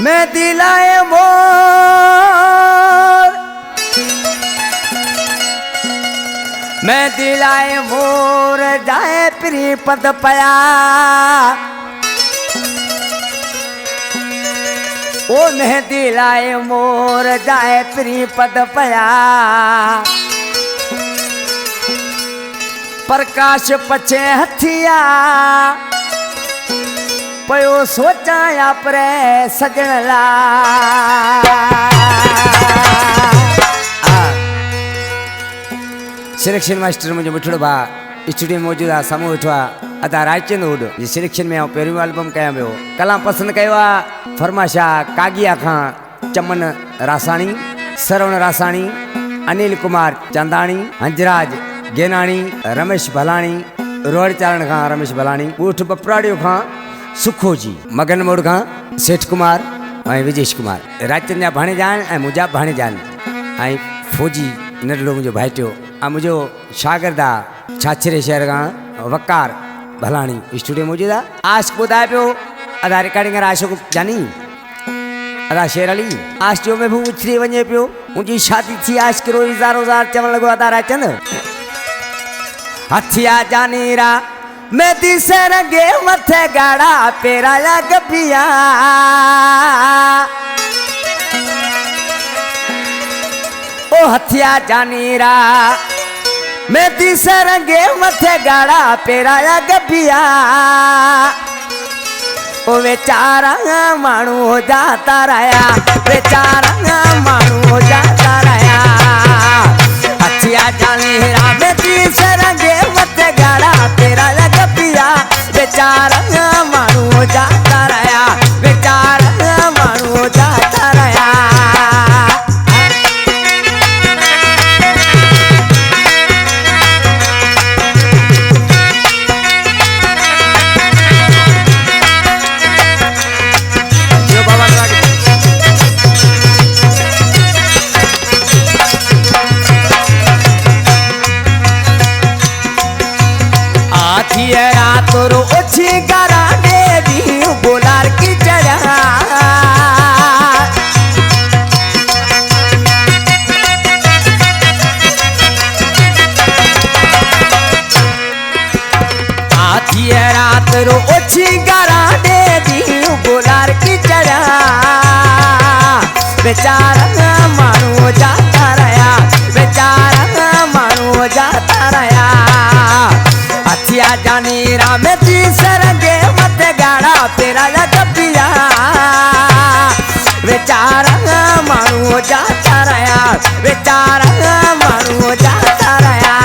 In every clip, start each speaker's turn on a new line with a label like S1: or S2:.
S1: मैं दिलाए मोर, मैं दिलाए मोर जाए प्री पद पया। ओ मैं दिलाए मोर जाए प्री पद पया। प्रकाश पचे हथिया पयो सोचा परे सजन ला। सिलेक्शन मास्टर मुझे मिठड़ो भा स्टूडियो मौजूद आहे साम्हूं वेठो आहे अदा रायचंद वुड जी सिलेक्शन में पहिरियों एल्बम कया वियो। कलाम पसंद कयो आहे फरमाशा कागिया खां चमन रासाणी, सरवण रासाणी, अनिल कुमार चांदाणी, हंजराज गेनाणी, रमेश भलाणी, रोहड़ चारण खां रमेश भलाणी, ऊठ बपराड़ियो खां सुखो जी, मगन मोड़ खां सेठ कुमार ऐं विजेश कुमार। रायचंद जा भाणेजान ऐं मुंहिंजा भाणेजान ऐं फौजी नंढड़ो मुंहिंजो भाइटियो ऐं मुंहिंजो शागिर्द आहे छाछरे शहर खां वकार भलाणी स्टूडियो मौजूद आहे। आशिक ॿुधाए पियो अदा रिकॉर्डिंगर आशिक जानी अदा शेर अली आशिक में भी उछरी वञे पियो। मुंहिंजी शादी थी आशिक रोज़ ज़ार चवण लॻो अदा रायचंद हथिया जानीरा मैं दिसे रंगे मथे गाड़ा पेरा या गपिया। ओ हथिया जानीरा मैं दिसे रंगे मथे गाड़ा पेरा या गपिया। ओ बेचारा मानू हो जाता रहा, बेचारा मानू हो जाता रहा। हथिया जानीरा मैं दिसे रंगे मथे गाड़ा पेरा या गपिया। बेचारा मानू हो जाता रहा, बेचारा मानू हो जाता रहा। रात रो ओछी करा देवी बोलार की चढ़ा। आधी रात रो ओछी करा देवी बोलार की चढ़ा। बेचारा मानू जाता रहा, बेचारा मानू जाता रहा। हथिया जानी राम सरंगे मत गाड़ा तेरा या गपिया। बेचारा मानू जाता रहा, बेचारा मानू जाता रहा।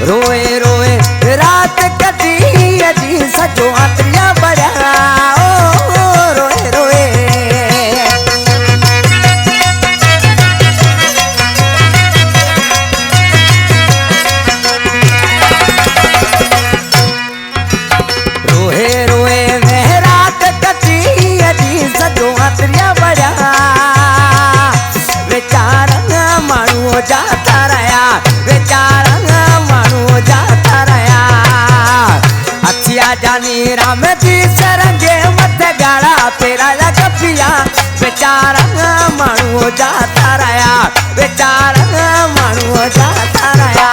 S1: रोए रोए रात कटी अजी सजो आत्रिया बड़ा। ओ रोए रोए रोए रोए रात कटी अजी सजो आत्रिया बड़ा। बेचारा मानू जाता रहा, बेचारा मानू जाता रहा। हथिया जानी राम जी सरंगे मत गाड़ा तेरा या गपिया। बेचारा मानू जाता रहा, बेचारा मानू जाता रहा।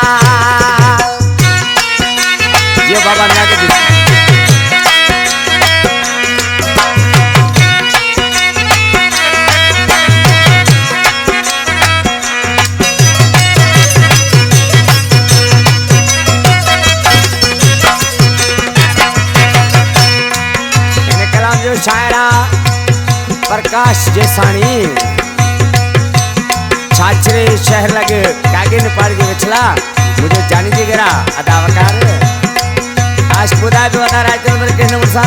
S1: ये बाबा ना के शायरा प्रकाश जेसानी छाछरे शहर लगे कागे नेपाल के विचला मुझे जानी जी गिरा अदावकार आज खुदा भी अदा राजन पर कहने मुसा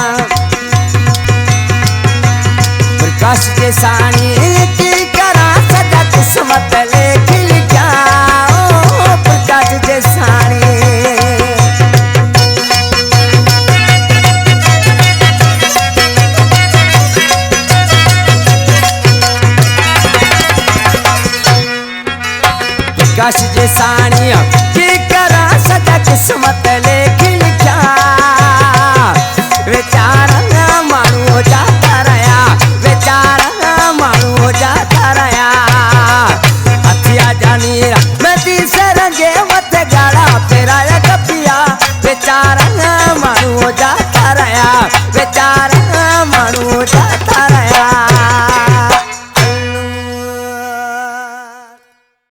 S1: प्रकाश जेसानी की करा सदा किस्मत लेखी क्या। कश जे साणिया की करा सजा किस्मत लेखी लिखा बेचारा माण्हू जाता रहा बेचारा माण्हू जाता रहा हथिया जानी नदी से रंगे मत गाड़ा पेराया कपिया बेचारा माण्हू जाता रहा बेचारा माण्हू